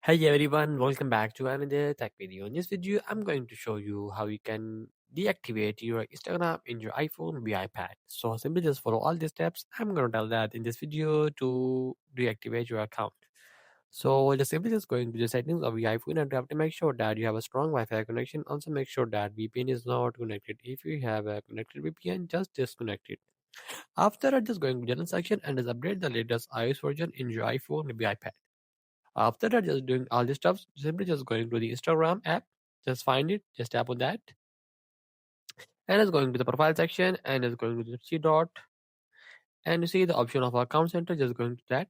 Hey everyone, welcome back to another tech video. In this video, I'm going to show you how you can deactivate your Instagram in your iPhone via iPad. So simply just follow all these steps. I'm going to tell that in this video to deactivate your account. So just simply just going to the settings of your iPhone and you have to make sure that you have a strong Wi-Fi connection. Also make sure that VPN is not connected. If you have a connected VPN, just disconnect it. After that, just going to general section and just update the latest iOS version in your iPhone via iPad. After that, just doing all this stuff, simply just going to the Instagram app, just find it, just tap on that, and it's going to the profile section, and it's going to the three dot, and you see the option of account center, just going to that,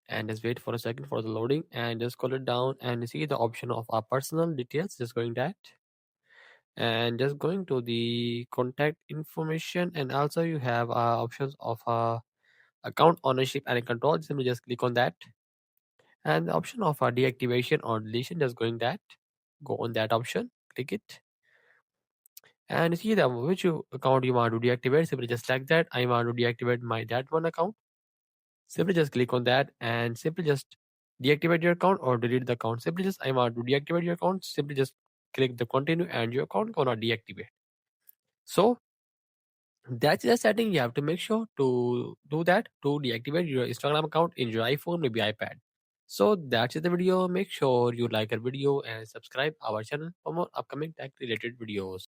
and just wait for a second for the loading, and just scroll it down, and you see the option of our personal details, just going that, and just going to the contact information, and also you have options of account ownership and control. Simply just click on that, and the option of deactivation or deletion, just going that, go on that option, click it, and you see that which account you want to deactivate. Simply just select that I want to deactivate my that one account. Simply just click on that and simply just deactivate your account or delete the account. Simply just I want to deactivate your account. Simply just click the continue and your account gonna deactivate. So that's the setting. You have to make sure to do that to deactivate your Instagram account in your iPhone, maybe iPad. So that's it the video. Make sure you like our video and subscribe our channel for more upcoming tech related videos.